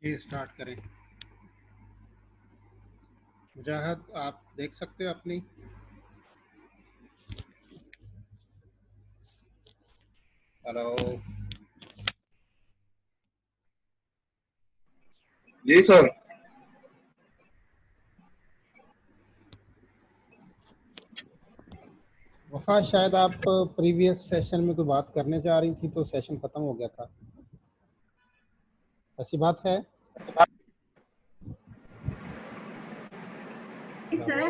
जी start करें। मुजाहिद आप देख सकते हो अपनी? हेलो। जी सर। वफा, शायद आप प्रीवियस सेशन में कोई बात करने जा रही थी तो सेशन खत्म हो गया था, ऐसी बात है? सर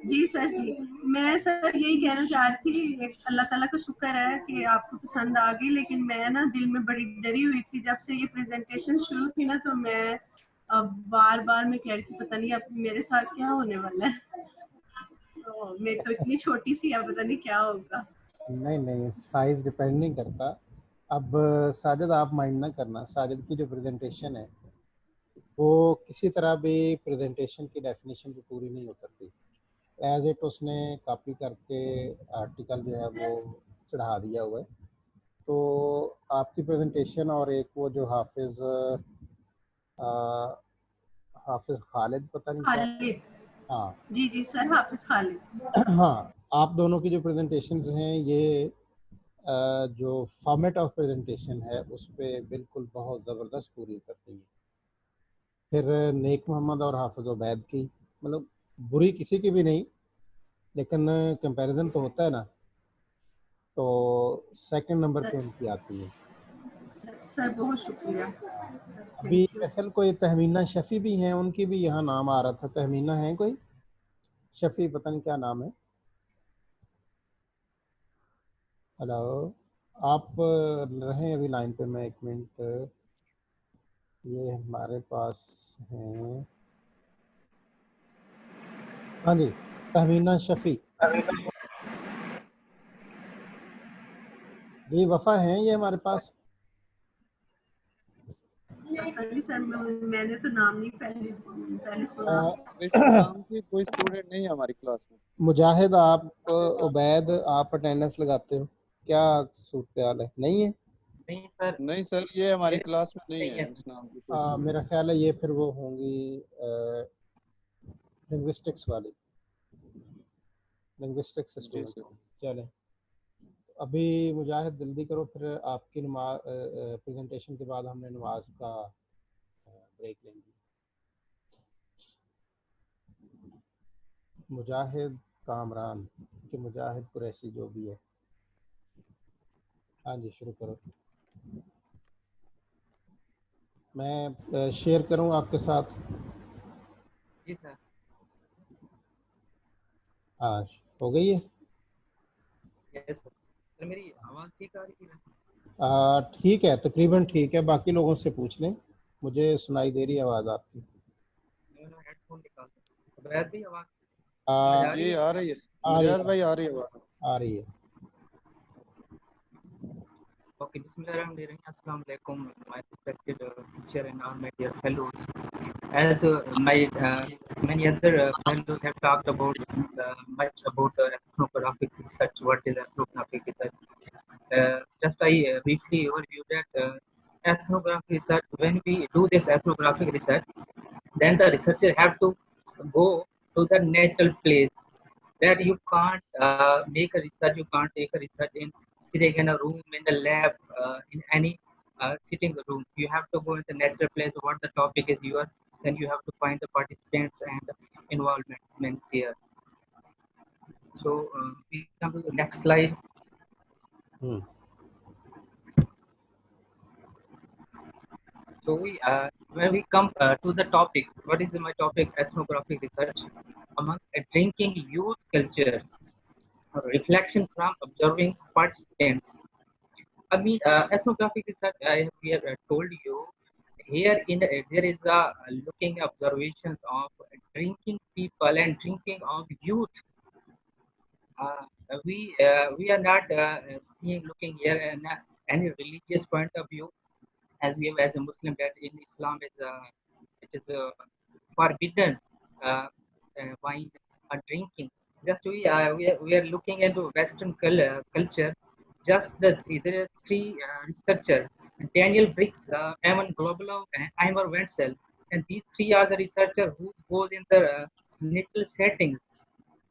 जी सर जी, मैं सर यही कहना चाह रही थी, अल्लाह ताला का शुक्र है कि आपको पसंद आ गई। लेकिन मैं ना दिल में बड़ी डरी हुई थी जब से ये प्रेजेंटेशन शुरू थी ना, तो मैं बार बार मैं कह रही थी पता नहीं अब मेरे साथ क्या होने वाला है। तो मैं तो इतनी छोटी सी है, पता नहीं क्या होगा। नहीं नहीं, साइज डिपेंड नहीं करता। अब साजिद आप माइंड ना करना, साजिद की जो प्रेजेंटेशन है वो किसी तरह भी प्रेजेंटेशन की डेफिनेशन भी पूरी नहीं उतरती। एज इट उसने कॉपी करके आर्टिकल जो है वो चढ़ा दिया हुआ है। तो आपकी प्रेजेंटेशन और एक वो जो हाफिज खालिद, पता नहीं क्या। खालिद, हाँ जी जी सर, हाफिज खालिद। हाँ, आप दोनों की जो प्रेजेंटेशंस हैं ये जो फॉर्मेट ऑफ प्रेजेंटेशन है उस पर बिल्कुल बहुत ज़बरदस्त पूरी करती है। फिर नेक मोहम्मद और हाफिज उबैद की, मतलब बुरी किसी की भी नहीं, लेकिन कंपैरिजन तो होता है ना, तो सेकंड नंबर पे उनकी आती है। सर बहुत शुक्रिया। अभी थैंक यू। मेरे ख्याल कोई तहमीना शफ़ी भी हैं, उनकी भी यहाँ नाम आ रहा था। तहमीना है कोई शफ़ी, पता नहीं क्या नाम है। हेलो, आप रहें अभी लाइन पे, मैं एक मिनट। ये हमारे पास हैं, हाँ जी, तहमीना शफ़ी जी। वफ़ा हैं ये हमारे पास? नहीं सर, मैंने तो नाम नहीं पहले सुना। कृष्ण नाम की कोई स्टूडेंट नहीं है हमारी क्लास में। मुजाहिद, आप उबैद, आप अटेंडेंस लगाते हो क्या? सूरत हाल है, नहीं है? नहीं सर, ये हमारी क्लास में नहीं है इस नाम की कोई स्टूडेंट। मेरा ख्याल है ये फिर वो होंगी लिंग्विस्टिक्स वाली, लिंग्विस्टिक्स जी स्टूडेंट सर। होंगी। चलें, अभी मुजाहिद जल्दी करो, फिर आपकी नमाज प्रेजेंटेशन के बाद हमने नमाज का ब्रेक लेंगे। मुजाहिद कामरान कि मुजाहिद कुरैशी, जो भी है। हाँ जी, शुरू करो। मैं शेयर करूँ आपके साथ? जी सर। हाँ, हो गई है। Yes sir. सर मेरी आवाज़ ठीक आ रही है? ठीक है, तकरीबन ठीक है। बाकी लोगों से पूछ लें, मुझे सुनाई दे रही है आवाज़ आपकी। मैंने हेडफोन निकाल दिया। वैसे भी आवाज़ आ, आ रही ये है? आ रही है, आ रही मुजाहिद है, भाई आ रही है आवाज़। आ रही है। Okay, Bismillahirrahmanirrahim. Assalamu alaikum, my respected teacher and all my dear fellows. As many other fellows have talked about much about ethnographic research. What is ethnographic research? Just I briefly overview that ethnographic research. When we do this ethnographic research, then the researcher have to go to the natural place that you can't make a research, you can't take a research in sitting in a room, in the lab, in any sitting room. You have to go in the natural place, what the topic is yours, then you have to find the participants and involvement there. So we come to the next slide. So when we come to the topic, what is my topic? Ethnographic research among drinking youth culture, reflection from observing participants. I mean, ethnographic research, we have told you here there is a looking observations of drinking people and drinking of youth. Uh, we are not seeing looking here in any religious point of view, as we have as a Muslim that in Islam is it is forbidden wine drinking. Just we are looking into Western culture. Just there are three researchers Daniel Briggs, Evan Globelov, and Eimer Wenzel. And these three are the researchers who goes in the natural settings,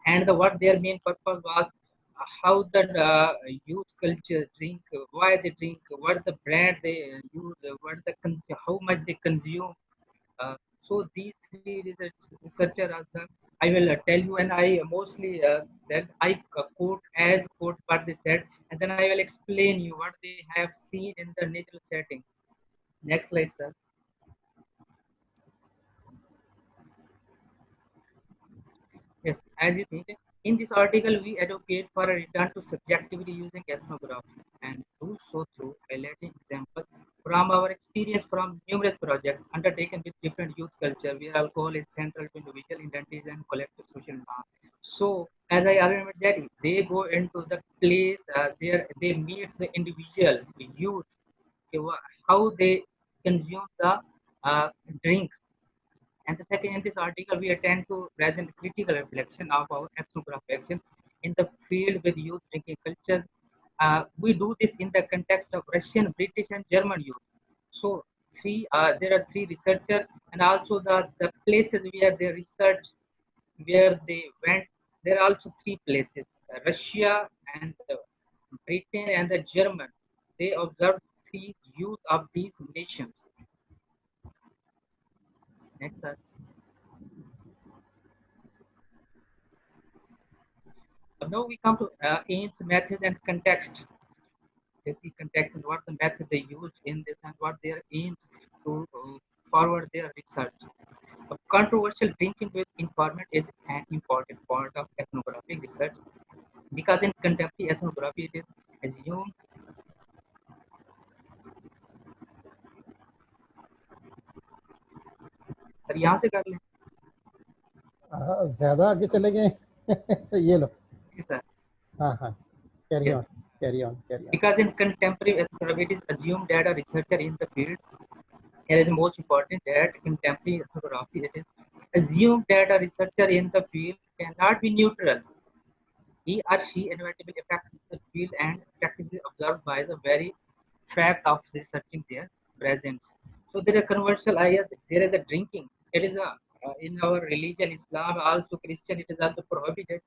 and what their main purpose was, how the youth culture drink, why they drink, what the brand they use, how much they consume. Uh, so these three researchers are the, I will tell you, and I mostly that I quote what they said, and then I will explain you what they have seen in the natural setting. Next slide, sir. Yes, as you think, in this article, we advocate for a return to subjectivity using ethnography and do so through highlighting examples from our experience from numerous projects undertaken with different youth culture where alcohol is central to individual identities and collective social norms. So, as I already said, they go into the place, they meet the individual, the youth, how they consume the drinks. And the second, in this article, we attend to present critical reflection of our ethnographic action in the field with youth drinking culture. We do this in the context of Russian, British, and German youth. So, there are three researchers, and also the places where they research, where they went. There are also three places: Russia and Britain and the German. They observed three youth of these nations. Next, sir. Now we come to aims, methods, and context. Basic context and what the method they use in this and what their aims to forward their research. A controversial drinking with informant is an important part of ethnographic research because in contemporary ethnography it is assumed. Sir यहाँ से कर लें ज्यादा आगे चले गए ये लो sir हाँ हाँ carry Yes. on carry on carry on Because in contemporary ethnography it is assumed that a researcher in the field, here is most important, that contemporary ethnography it is assumed that a researcher in the field cannot be neutral. He or she inevitably affects the field and practices observed by the very fact of researching their presence. So there is a controversial idea. There is a drinking. It is a in our religion, Islam, also Christian, it is also prohibited.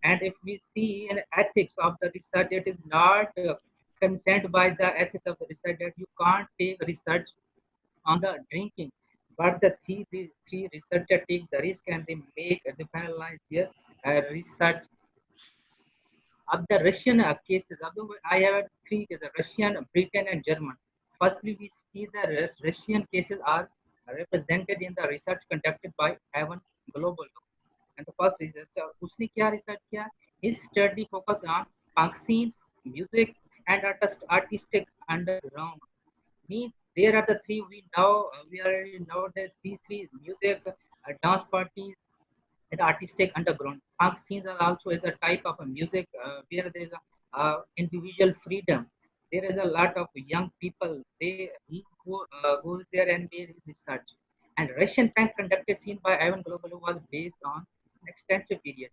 And if we see in ethics of the research, it is not consent by the ethics of the research that you can't take research on the drinking. But the three researchers take the risk and they finalize their research of the Russian cases. I have three cases: Russian, Britain, and German. Firstly, we see the Russian cases are represented in the research conducted by Evan Global. And the first researcher, उसने क्या research किया? His study focused on punk scenes, music, and artistic underground. Means there are the three we already know that these three music, dance parties, and artistic underground. Punk scenes are also is a type of a music where there is a individual freedom. There is a lot of young people. Goes there and made his research. And Russian punk conducted scene by Ivan Global was based on an extensive period.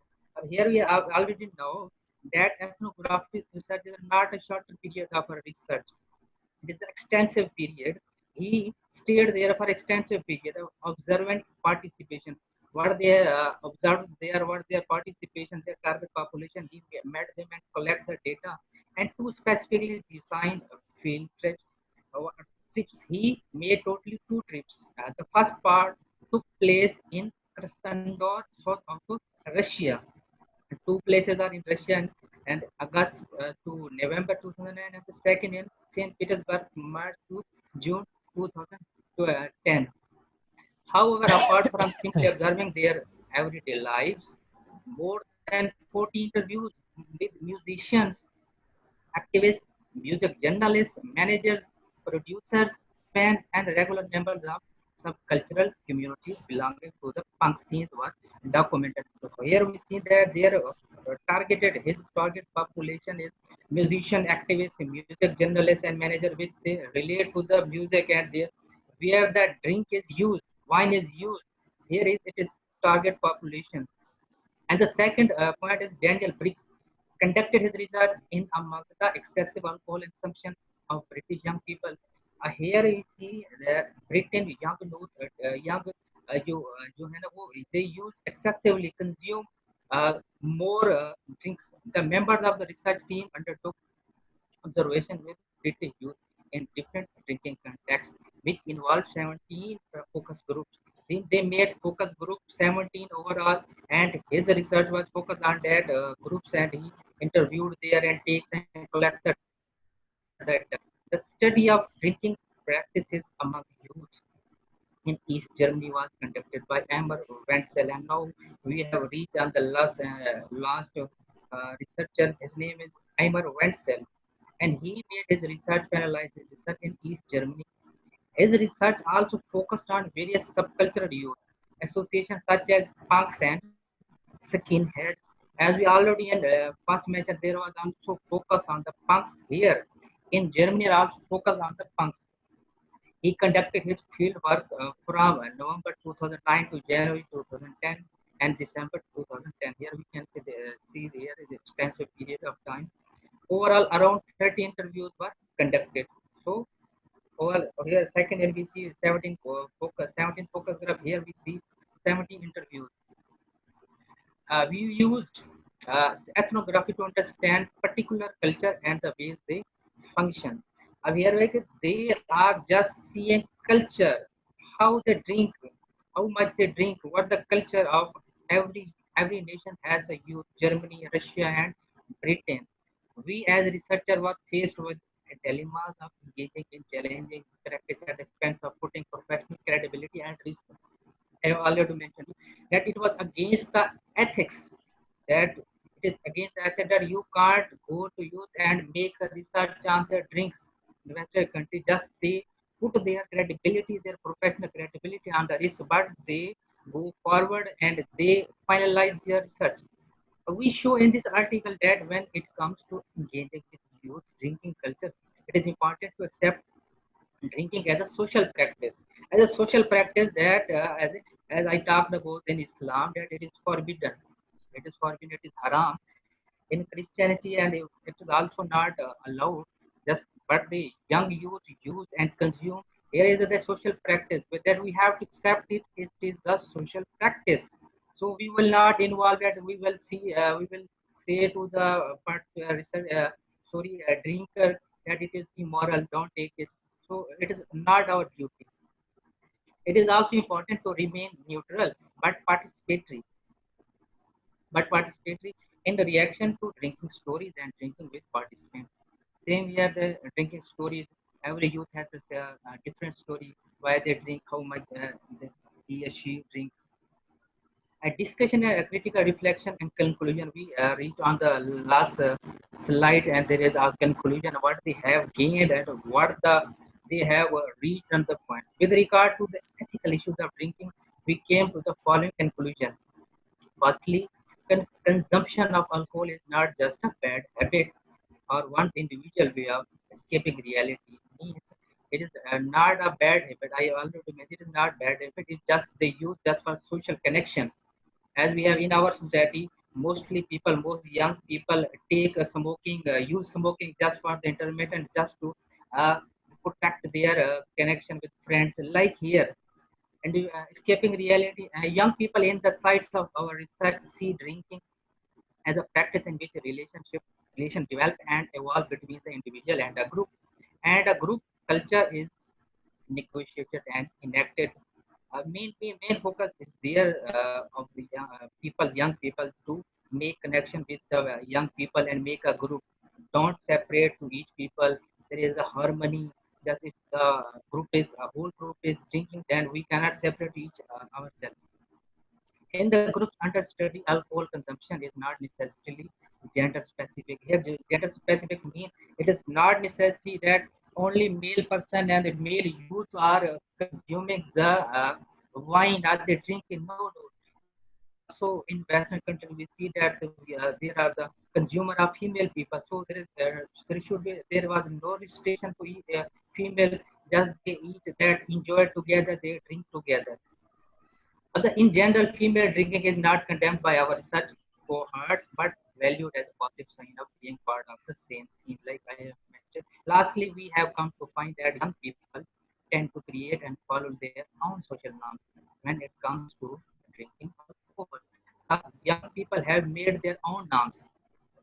Here we already know that ethnographic research is not a short period of a research. It is an extensive period. He stayed there for extensive period of observant participation. What they observed there, what their participation, their target population, he met them and collect the data. And two specifically designed field trips. Trips he made totally two trips. The first part took place in Krasnodar, south of Russia. Two places are in Russia and August to November 2009, and the second in St. Petersburg, March to June 2010. However, apart from simply observing their everyday lives, more than 40 interviews with musicians, activists, music journalists, managers, producers, fans, and regular members of subcultural communities belonging to the punk scenes were documented. So here we see that their his target population is musician, activists, music journalists, and managers, which they relate to the music and where the drink is used, wine is used. Here is it is target population. And the second point is Daniel Briggs conducted his research in among the excessive alcohol consumption of British young people. here you see that Britain young जो है ना वो they use excessively consume more drinks. The members of the research team undertook observation with British youth in different drinking contexts, which involved 17 focus groups. They made focus group 17 overall, and his research was focused on that groups, and he interviewed there and takes and collected data. The study of drinking practices among youth in East Germany was conducted by Amber Wenzel, and now we have reached on the last researcher. His name is Amber Wenzel, and he made his research analysis research in East Germany. His research also focused on various subcultural youth associations such as punks and skinheads. As we already in first mentioned, there was also focus on the punks here. In Germany, also focus on the punks. He conducted his field work from November 2009 to January 2010 and December 2010. Here we can see there is extensive period of time. Overall, around 30 interviews were conducted. So, overall, here second LBC 17 focus group. Here we see 17 interviews. We used ethnography to understand particular culture and the ways they function. Here they are just seeing culture, how they drink, how much they drink, what the culture of every nation has a youth, Germany, Russia, and Britain. We as researchers were faced with dilemmas of engaging in challenging practice at the expense of putting professional credibility and risk. I have already mentioned that it was against the ethics, that it is against the ethics that you can't go to youth and make a research on their drinks in Western country. Just they put their credibility, their professional credibility on the risk, but they go forward and they finalize their research. We show in this article that when it comes to engaging with youth drinking culture, it is important to accept drinking as a social practice. As a social practice that, as I talked about in Islam, that it is forbidden. It is forbidden, it is haram. In Christianity, and it is also not allowed. Just but the young youth use and consume. Here is the social practice, but that we have to accept it. It is the social practice. So we will not involve that. We will see. We will say to the drinker that it is immoral. Don't take it. So it is not our duty. It is also important to remain neutral but participatory in the reaction to drinking stories and drinking with participants. Same here, the drinking stories. Every youth has a different story why they drink, how much he or she drinks. A discussion, a critical reflection, and conclusion. We reach on the last slide, and there is our conclusion what they have gained and what they have reached on the point. With regard to the ethical issues of drinking, we came to the following conclusion. Firstly, consumption of alcohol is not just a bad habit or one individual way of escaping reality. It is not a bad habit. I already mentioned it is not bad habit. It's just they use just for social connection. As we have in our society, mostly people, most young people take use smoking just for the intermittent, just to uh, protect their connection with friends. Like here, and escaping reality. Young people in the sites of our research see drinking as a practice in which a relation develop and evolve between the individual and a group. And a group culture is negotiated and enacted. Main focus is there of the young people to make connection with the young people and make a group. Don't separate to each people. There is a harmony. Just if the a whole group is drinking, then we cannot separate each ourselves. In the groups under study, alcohol consumption is not necessarily gender specific. Here, gender specific means it is not necessarily that only male person and the male youth are consuming the wine or they drinking. No, no. Also in Western countries, we see that there are the consumer of female people. So there was no restriction to eat female. Just they eat that, enjoy together, they drink together. In general, female drinking is not condemned by our research cohorts, but valued as a positive sign of being part of the same scene. Like I have mentioned, Lastly, we have come to find that young people tend to create and follow their own social norms when it comes to drinking alcohol. Young people have made their own norms.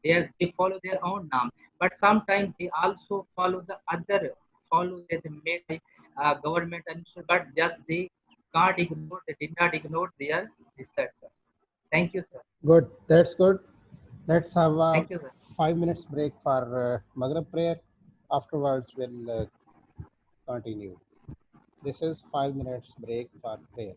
They follow their own norms, but sometimes they also follow the other follow that made by government and but just they can't ignore. They did not ignore their research. Sir. Thank you, sir. Good. That's good. Let's have a Thank you, sir. 5 minutes break for Maghrib prayer. Afterwards, we'll continue. This is 5 minutes break for prayer.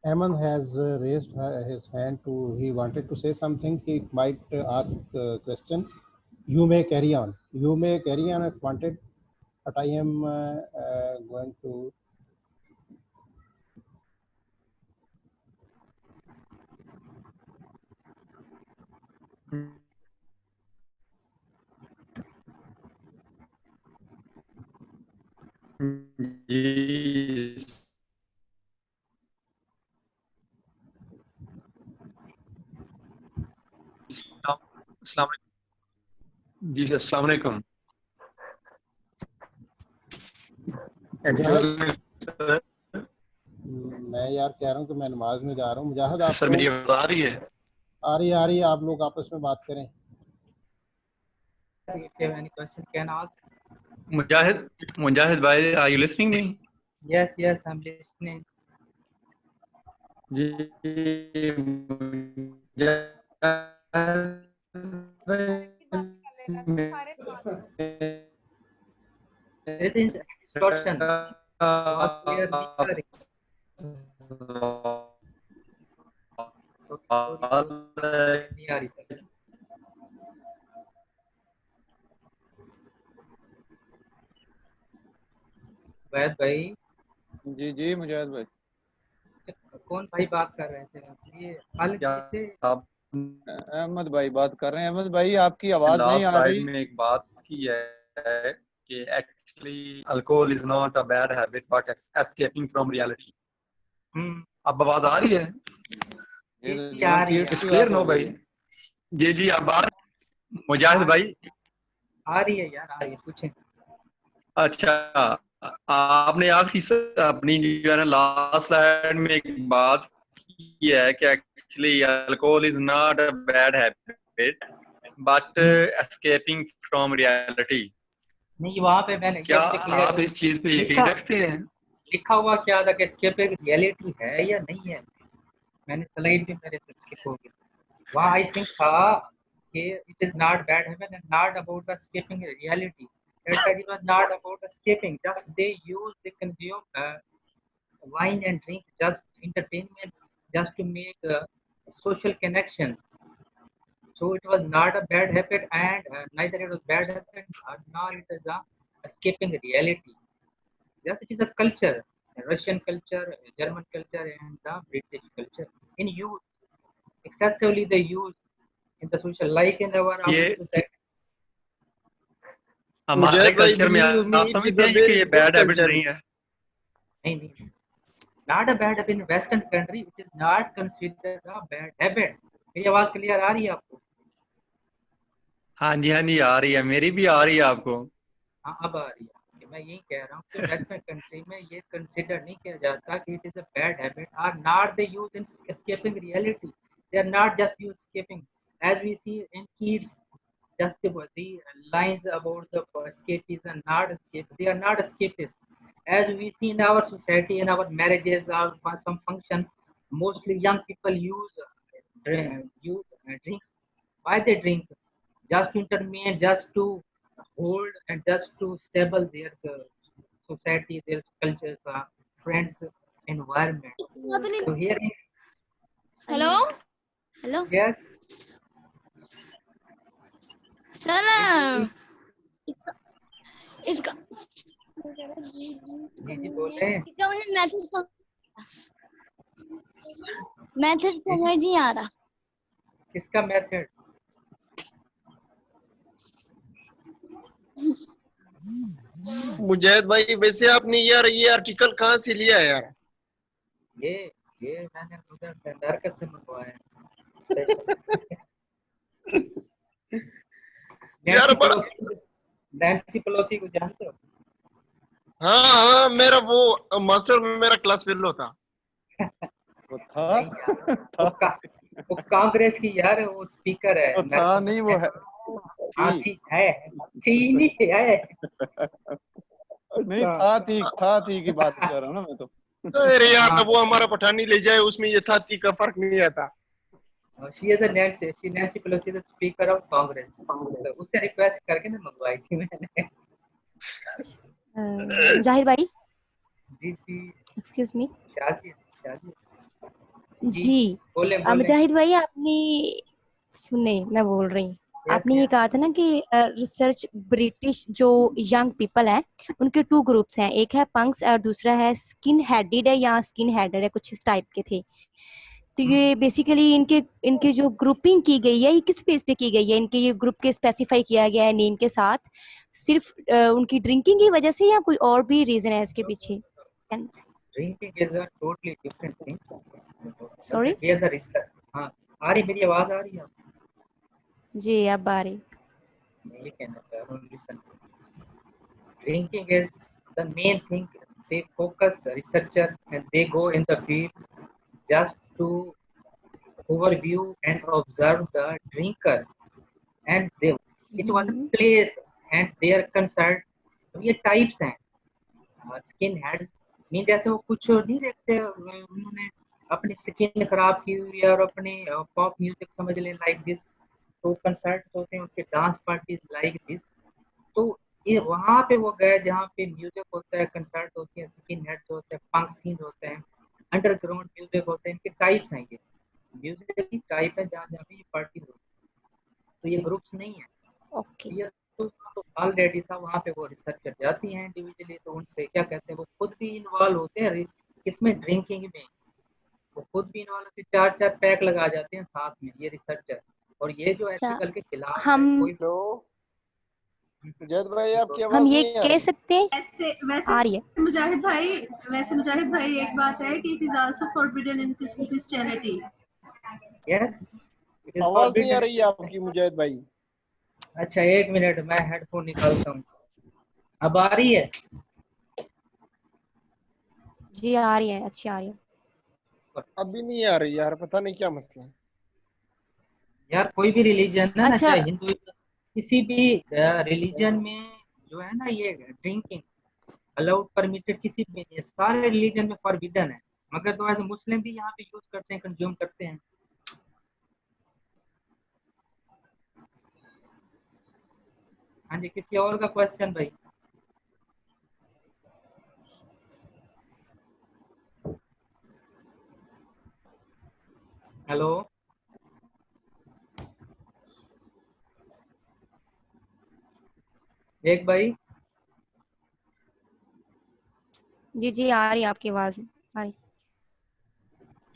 Aman has raised his hand to, he wanted to say something. He might ask the question. You may carry on. You may carry on if wanted, but I am going to. जी अस्सलाम जी sir अस्सलाम वालेकुम मैं यार कह रहा हूँ कि मैं नमाज में जा रहा हूँ। मुजाहिद आप सर मेरी आवाज आ रही है आप लोग आपस में बात करें। If you have any question, can ask. मुजाहिद भाई, are you listening me? Yes, yes, I'm listening. Ji It is distortion. बहुत clear नहीं आ रही. नहीं आ रही सर. वैद भाई. जी जी मुजाहिद भाई. कौन भाई बात कर रहे थे? ये खालिद से अहमद भाई बात कर रहे हैं. अहमद भाई आपकी आवाज नहीं आ रही. में एक बात की है कि actually alcohol is not a bad habit but escaping from reality. अब आवाज आ रही है? क्लियर नो भाई? जी जी अब आ मुजाहिद भाई आ रही है यार, आ रही है. पूछें. अच्छा, आपने आखिरी अपनी जो है ना लास्ट स्लाइड में एक बात की है कि actually alcohol is not a bad habit but escaping from reality. नहीं, वहाँ पे मैंने क्या आप इस चीज पे यकीन रखते हैं? लिखा हुआ क्या था कि एस्केपिंग रियलिटी है या नहीं है? मैंने स्लाइड भी मेरे से स्किप हो गई. वहाँ आई थिंक था कि it is not bad habit and not about the escaping reality. It was not about escaping. Just they use, they consume wine and drink, just entertainment, just to make social connection. So it was not a bad habit, and neither it was bad habit, nor it is a escaping reality. Yes, it is a culture, a Russian culture, a German culture, and the British culture. In use, excessively they use in the social, like in our society. हमारे culture में आप समझते हैं कि ये bad habit नहीं है? नहीं, not a bad habit in Western country, which is not considered a bad habit. मेरी आवाज क्लियर आ रही है आपको? हाँ जी आ रही है. मेरी भी आ रही है आपको? हाँ अब आ रही है. मैं यही कह रहा हूँ कि वेस्टर्न कंट्री में ये कंसिडर नहीं किया जाता कि it is a bad habit. Are not they use in escaping reality. They are not just use escaping as we see in kids. Just the lines about the escapists and not escape. They are not escapists. As we see in our society, in our marriages or for some function, mostly young people use drinks. Why they drink? Just to intervene, just to hold, and just to stable their society, their cultures friends environment. So here is hello hello yes sir इसका इसका जी बोले इसका मुझे method समझ नहीं आ रहा। किसका method? मुजाहिद भाई वैसे आपने यार ये आर्टिकल कहाँ से लिया है यार? ये मैंने उधर से अमेरिका से मंगवाया यार बड़ा नैन्सी पेलोसी को जानते हो? हाँ मेरा वो मास्टर में मेरा क्लास फेलो था। वो था वो कांग्रेस की यार वो स्पीकर है। वो था नहीं वो है हाँ थी थी है थी नहीं है नहीं था थी की बात कर रहा हूँ ना मैं तो। अरे यार वो हमारा पठानी ले जाए उसमें ये था का फर्क नहीं आता। She is Nancy Pelosi the speaker of Congress. तो उससे रिक्वेस्ट करके ना मंगवाई थी मैंने। जाहिर भाई जी जी एक्सक्यूज मी शादी जी बोले मुजाहिद भाई आपने सुने मैं बोल रही हूँ आपने ये कहा था ना कि रिसर्च ब्रिटिश जो यंग पीपल हैं उनके 2 ग्रुप्स हैं, एक है पंक्स और दूसरा है स्किन हेडेड है या स्किन हेडेड है, कुछ इस टाइप के थे। तो ये बेसिकली इनके जो ग्रुपिंग की गई है ये किस बेस पे की गई है? इनके ये ग्रुप के स्पेसिफाई किया गया है नेम के साथ सिर्फ उनकी ड्रिंकिंग की वजह से या कोई और भी रीजन है इसके पीछे? Drinking is a totally different thing. Sorry here the research. हां आ रही मेरी आवाज आ रही है? जी अब आ रही। ये कहना चाह रहा हूँ listen. Drinking is the main thing. They focus researcher and they go in the field just to overview and observe the drinker and they it was a place and their concern. ये types हैं skin heads mean जैसे वो कुछ नहीं देखते उन्होंने अपनी skin खराब की हुई है और अपने पॉप म्यूजिक समझ लें लाइक दिस। तो कंसर्ट होते हैं उनके डांस पार्टीज लाइक दिस। तो ये वहाँ पे वो गए जहाँ पे म्यूजिक होता है, कंसर्ट होती है, स्किन हेड्स होते हैं, पंक सीन होते हैं, अंडरग्राउंड म्यूजिक होते हैं। इनके टाइप्स हैं ये म्यूजिक की टाइप है जहाँ जहाँ पे ये पार्टी होती है। तो ये ग्रुप्स नहीं है। ओके ये तो ऑलरेडी था वहाँ पे वो रिसर्चर जाती हैं इंडिविजुअली तो उनसे क्या कहते हैं वो खुद भी इन्वॉल्व होते हैं इसमें ड्रिंकिंग में। वो खुद भी इन्वॉल्व होते 4-4 पैक लगा जाते हैं साथ में ये रिसर्चर। और ये जो एथिकल के खिलाफ हम है कोई मुजाहिद भाई आपकी आवाज हम ये नहीं आ कह रही। सकते हैं वैसे आ रही है मुजाहिद भाई एक बात है कि it is also forbidden in Christianity. Yes it is आवाज नहीं आ फॉरबिडन। रही है आपकी मुजाहिद भाई। अच्छा एक मिनट मैं हेडफोन निकालता हूँ। अब आ रही है? जी आ रही है, अच्छी आ रही है। अभी नहीं आ रही यार पता नहीं क्या मसला है। यार कोई भी रिलीजन ना अच्छा चाहे हिंदू किसी भी रिलीजन में जो है ना ये ड्रिंकिंग अलाउड परमिटेड किसी भी नहीं है। सारे रिलीजन में फॉरबिडन है मगर तो ऐसे मुस्लिम भी यहाँ पे यूज करते हैं कंज्यूम करते हैं। हाँ जी किसी और का क्वेश्चन भाई? हेलो एक भाई जी जी आ रही है आपकी आवाज आ रही।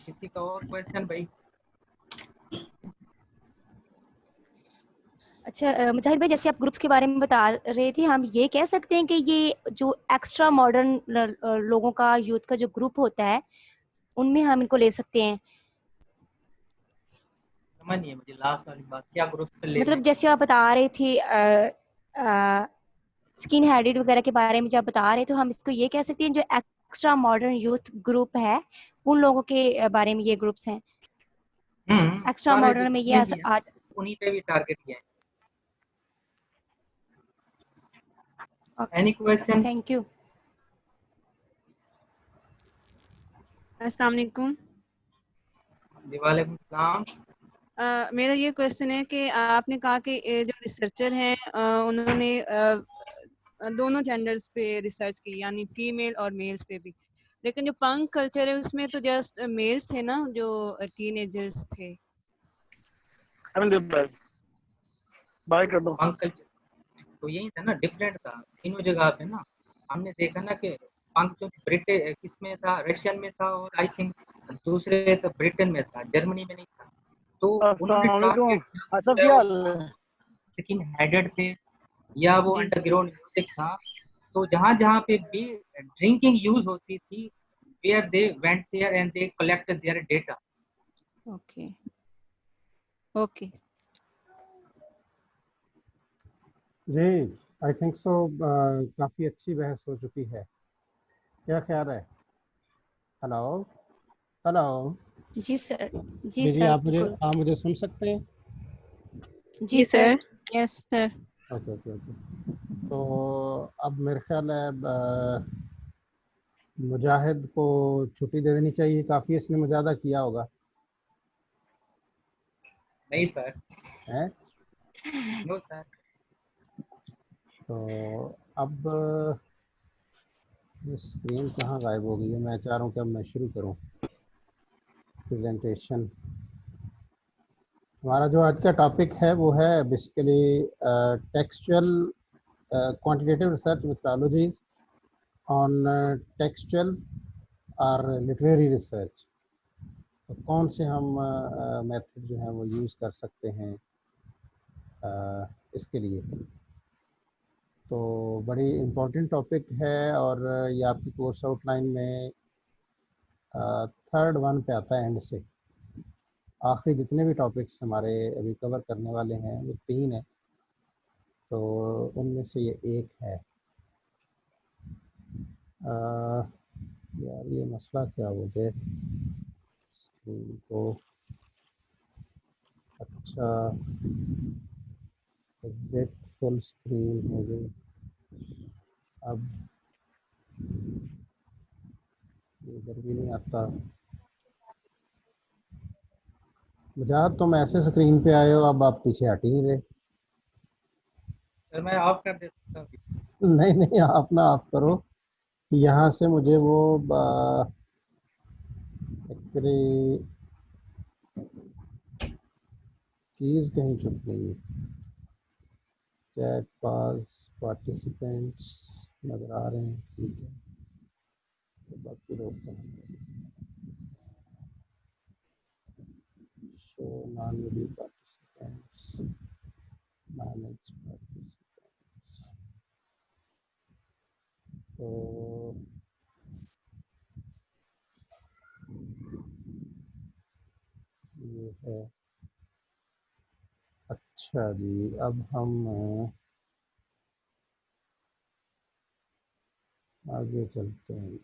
किसी का और क्वेश्चन भाई? अच्छा मुजाहिद भाई जैसे आप ग्रुप्स के बारे में बता रहे थे हम ये कह सकते हैं कि ये जो एक्स्ट्रा मॉडर्न लोगों का यूथ का जो ग्रुप होता है उनमें हम इनको ले सकते हैं। समझ नहीं है मुझे लास्ट वाली बात क्या ग्रुप से ले मतलब जैसे आप बता रहे थे स्किन हेडेड वगैरह के बारे में जब बता रहे तो हम इसको ये कह सकते हैं जो एक्स्ट्रा मॉडर्न यूथ ग्रुप है उन लोगों के बारे में ये ग्रुप्स हैं। एक्स्ट्रा मॉडर्न में ये आज उन्हीं पे भी टारगेट किया है। Any question? Thank you. अस्सलाम वालेकुम। वालेकुम सलाम। मेरा ये क्वेश्चन है कि आपने कहा कि जो रिसर्चर हैं उन्होंने दोनों जेंडर्स पे रिसर्च की यानी फीमेल और मेल्स पे भी। लेकिन जो पंक कल्चर है उसमें तो जस्ट मेल्स थे ना जो टीनेजर्स थे। बाय कर दो। पंक कल्चर तो यही था ना, डिफरेंट था तीनों जगह पे ना। हमने देखा ना कि पंक जो ब्रिटेन किसमें था, रशियन में था, और आई थिंक दूसरे तो ब्रिटेन में था, जर्मनी में नहीं था। तो उन्होंने अस्सलामुअलैकुम। अच्छा क्या हाल है? स्किन हेडेड थे या वो जी अंडरग्राउंड म्यूजिक था, तो जहाँ जहाँ पे भी ड्रिंकिंग यूज होती थी, where they went there and they collected their data. Okay okay जी, आई थिंक सो काफ़ी अच्छी बहस हो चुकी है, क्या ख्याल है? Hello hello. जी सर, जी जी जी, सर, आप मुझे सुन सकते हैं? जी sir. Yes sir. Okay okay okay. तो अब मेरे ख्याल है मुजाहिद को छुट्टी दे देनी चाहिए, काफ़ी इसने मुजाहदा किया होगा। नहीं सर, हैं? No sir. तो अब स्क्रीन कहाँ गायब हो गई है? मैं चाह रहा हूँ कि अब मैं शुरू करूँ प्रेजेंटेशन। हमारा जो आज का टॉपिक है वो है basically textual quantitative research methodologies on textual और लिटरेरी रिसर्च। तो कौन से हम मेथड जो हैं वो यूज़ कर सकते हैं इसके लिए। तो बड़ी इम्पोर्टेंट टॉपिक है और ये आपकी कोर्स आउटलाइन में थर्ड वन पे आता है एंड से। आखिरी जितने भी टॉपिक्स हमारे अभी कवर करने वाले हैं वो 3 हैं, तो उनमें से ये एक है। यार ये मसला क्या हो गया स्क्रीन को? अच्छा, एग्जैक्ट फुल स्क्रीन हो गई। अब इधर भी नहीं आता। मुझे तुम ऐसे स्क्रीन पे आए हो, अब आप पीछे हट ही नहीं रहे। सर मैं ऑफ कर देता हूँ। नहीं नहीं, आप ना ऑफ करो। यहाँ से मुझे वो एक्चुअली कीज कहीं छुप गई है। चैट पास पार्टिसिपेंट्स नज़र आ रहे हैं, ठीक है, तो बाकी लोग show non video participants, manage participants. तो ये है। अच्छा जी, अब हम आगे चलते हैं।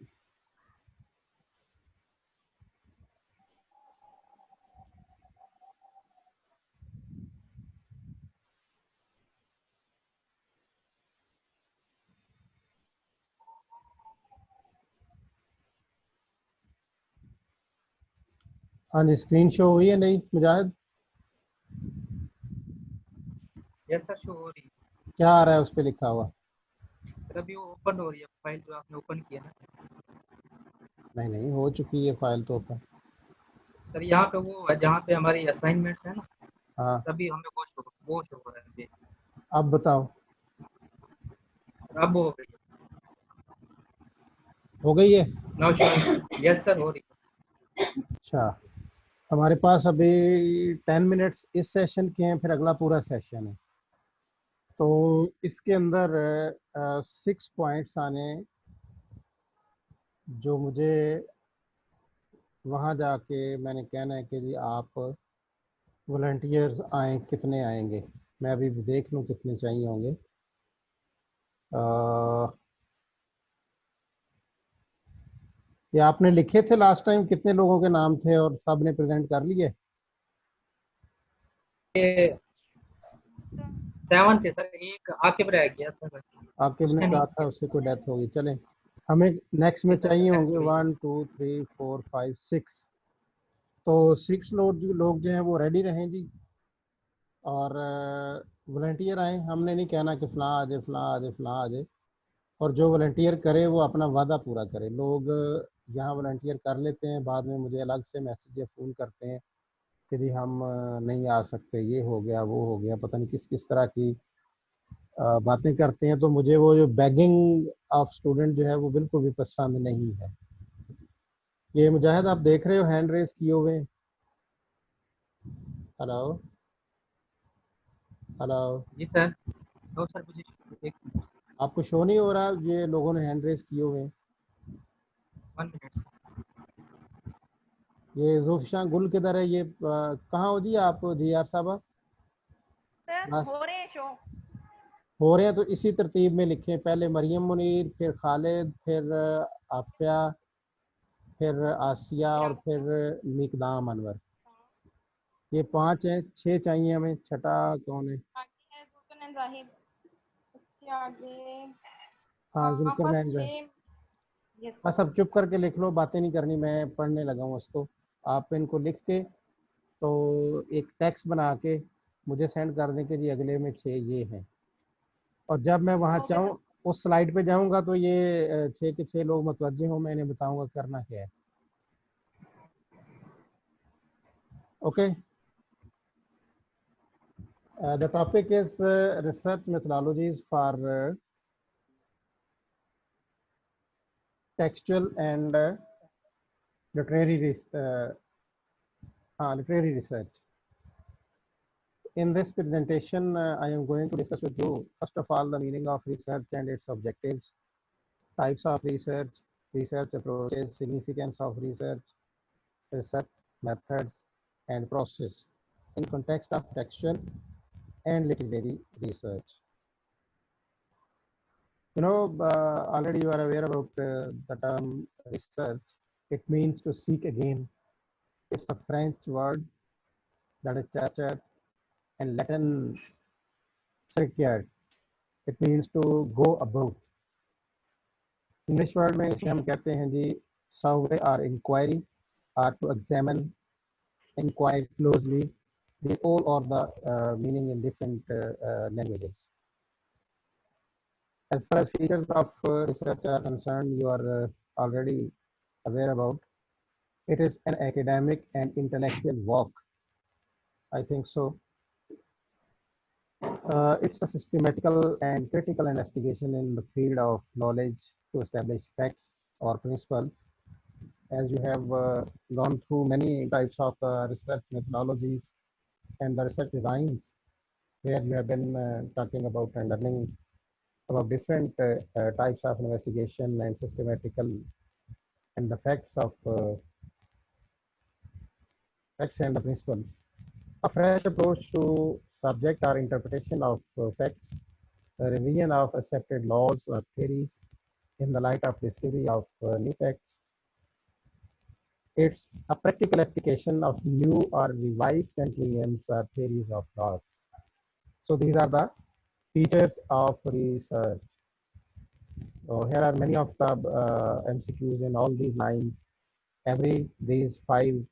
हाँ जी, स्क्रीन शो हुई है नहीं मुजाहिद? यस सर, शो हो रही है। क्या आ रहा है उस पर लिखा हुआ? सर अभी वो ओपन हो रही है फाइल जो आपने ओपन किया ना। नहीं नहीं, हो चुकी है फाइल तो ओपन। सर यहाँ पे वो है जहाँ पे हमारी असाइनमेंट्स है ना, हाँ, तभी हमें वो शो हो रहा है अभी। अब बताओ। अब वो हो गई है। हो गई है? Now show. यस सर, हो रही है। अच्छा, हमारे पास अभी 10 मिनट्स इस सेशन के हैं, फिर अगला पूरा सेशन है। तो इसके अंदर 6 पॉइंट्स आने, जो मुझे वहाँ जाके मैंने कहना है कि जी आप वॉलंटियर्स आए, कितने आएंगे। मैं अभी देख लूँ कितने चाहिए होंगे। ये आपने लिखे थे लास्ट टाइम कितने लोगों के नाम थे और सब ने प्रेजेंट कर लिए? 7 थे सर, एक आकिब रह गया सर। आकिब ने उसने नहीं कहा था उससे कोई डेथ होगी। चलें, हमें नेक्स्ट में किया। चाहिए होंगे 1 2 3 4 5 6। तो 6 लोग जो हैं वो रेडी रहें जी, और वॉलंटियर आए। हमने नहीं कहना कि फ़लाँ आ जाए फ़लाँ आ जाए फ़लाँ आ जाए, और जो वॉलंटियर करे वो अपना वादा पूरा करे। लोग यहाँ वॉलंटियर कर लेते हैं, बाद में मुझे अलग से मैसेज या फ़ोन करते हैं कि जी हम नहीं आ सकते, ये हो गया वो हो गया, पता नहीं किस किस तरह की बातें करते हैं। तो मुझे वो जो बैगिंग ऑफ स्टूडेंट जो है वो बिल्कुल भी पसंद नहीं है। ये मुजाहिद आप देख रहे हो हैंड रेस किए हुए। Hello hello. जी सर। तो सर मुझे एक आपको शो नहीं हो रहा ये लोगों ने हैंड रेस किए हुए? 1 मिनट। ये ज़ुल्फ़िशां गुल किधर है? ये कहाँ हो जी आप जी आर साहब? सर बस हो रहे हैं शो। हो रहे हैं तो इसी तरतीब में लिखें, पहले मरियम मुनीर, फिर खालिद, फिर आफिया, फिर आसिया और फिर मिकदाम अनवर। ये 5 हैं, 6 चाहिए हमें, छठा कौन है? आगे है जुल्करनैन राहिब, उसके आगे हाँ बस जुल्करनैन जो है। 6। यस बस अब चुप करके लिख लो, बातें नहीं करनी, मैं पढ़ने लगा हूँ उसको। आप इनको लिख के तो एक टेक्स्ट बना के मुझे सेंड कर दें कि जी अगले में 6 ये हैं। और जब मैं वहाँ ओके सर। चाहूँ उस स्लाइड पे जाऊँगा तो ये 6 के 6 लोग मुतवज्जे हों, मैं इन्हें बताऊँगा करना क्या है। Okay. The topic is research methodologies for textual and literary literary research. In this presentation, I am going to discuss with you, first of all, the meaning of research and its objectives, types of research, research approaches, significance of research, research methods, and process in context of textual and literary research. You know, already you are aware about the term research. It means to seek again. It's a French word that is chercher, and Latin required. It means to go about. English word में इसे हम कहते हैं जी survey or inquiry, or to examine, inquire closely. They all are the meaning in different languages. As far as features of research are concerned, you are already aware about. It is an academic and intellectual work. I think so. It's a systematical and critical investigation in the field of knowledge to establish facts or principles. As you have gone through many types of research methodologies and the research designs, where you have been talking about and learning about different types of investigation and systematical and the facts and the principles. A fresh approach to subject or interpretation of facts, a revision of accepted laws or theories in the light of discovery of new facts. It's a practical application of new or revised conclusions or theories of laws. So these are the features of research. So here are many of the MCQs in all these lines. Every these 5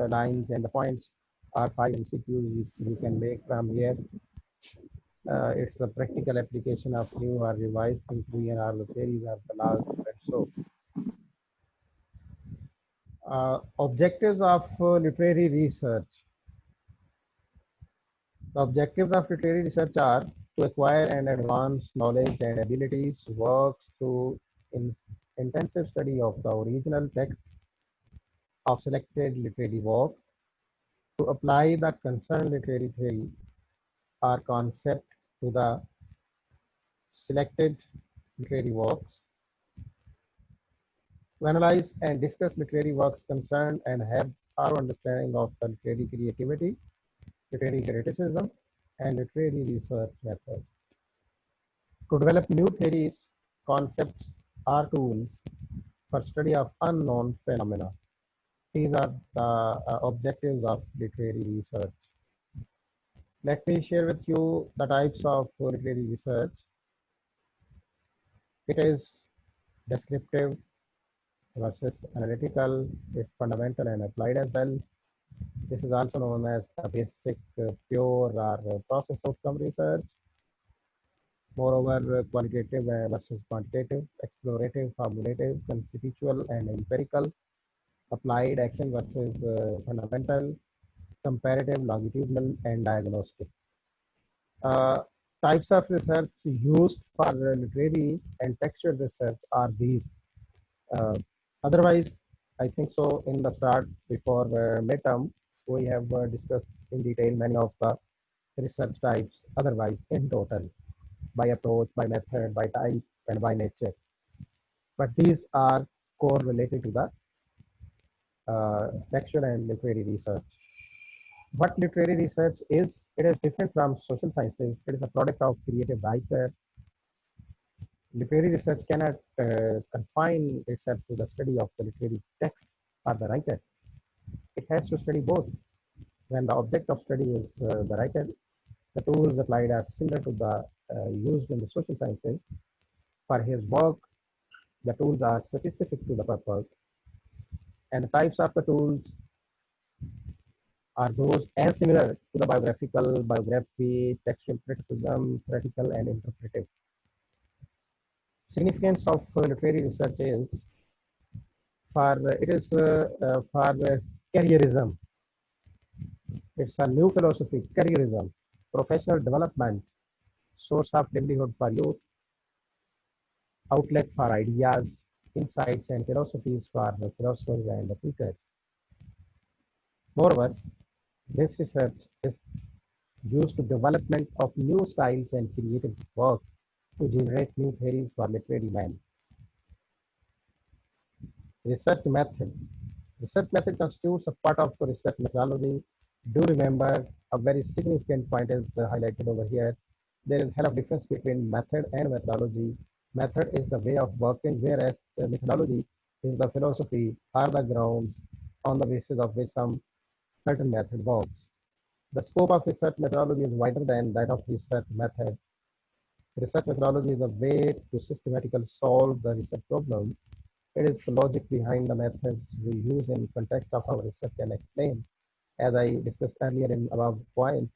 lines and the points are 5 MCQs you can make from here. It's the practical application of new or revised conclusion or the theories of the laws. So objectives of literary research. The objectives of literary research are to acquire and advance knowledge and abilities, works through intensive study of the original text of selected literary work, to apply the concerned literary theory or concept to the selected literary works, to analyze and discuss literary works concerned and have our understanding of the literary creativity, literary criticism, and literary research methods, to develop new theories, concepts, or tools for study of unknown phenomena. These are the objectives of literary research. Let me share with you the types of literary research. It is descriptive versus analytical, it's fundamental and applied as well. This is also known as the basic, pure or process outcome research. Moreover, qualitative versus quantitative, explorative, formulative, conceptual and empirical, applied action versus fundamental, comparative, longitudinal, and diagnostic. Types of research used for literary and textual research are these. Uh, Otherwise, I think so in the start before midterm, we have discussed in detail many of the research types otherwise in total by approach, by method, by type, and by nature. But these are core related to the textual and literary research. What literary research is, it is different from social sciences. It is a product of creative writer. Literary research cannot confine itself to the study of the literary text or the writer. It has to study both. When the object of study is the writer, the tools applied are similar to the used in the social sciences. For his work, the tools are specific to the purpose, and the types of the tools are those as similar to the biographical, biography, textual criticism, critical, and interpretive. Significance of literary research is for careerism. It's a new philosophy, careerism, professional development, source of livelihood for youth, outlet for ideas, insights, and philosophies for the philosophers and the thinkers. Moreover, this research is used to development of new styles and creative work to generate new theories for literary man. Research method. Research method constitutes a part of the research methodology. Do remember a very significant point is highlighted over here. There is a hell of difference between method and methodology. Method is the way of working, whereas the methodology is the philosophy or the grounds on the basis of which some certain method works. The scope of research methodology is wider than that of research method. Research methodology is a way to systematically solve the research problem. It is the logic behind the methods we use in context of our research and explain. As I discussed earlier in above point,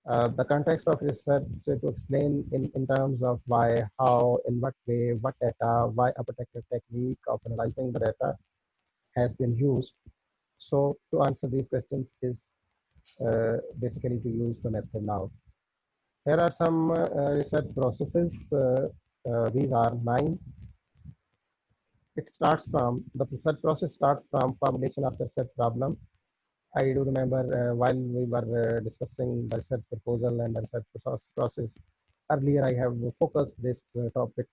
the context of research to explain in terms of why, how, in what way, what data, why a particular technique of analyzing the data has been used. So to answer these questions is basically to use the method now. Here are some research processes. These are 9. It starts from, the research process starts from formulation of the research problem. I do remember while we were discussing the research proposal and the research process earlier, I have focused this topic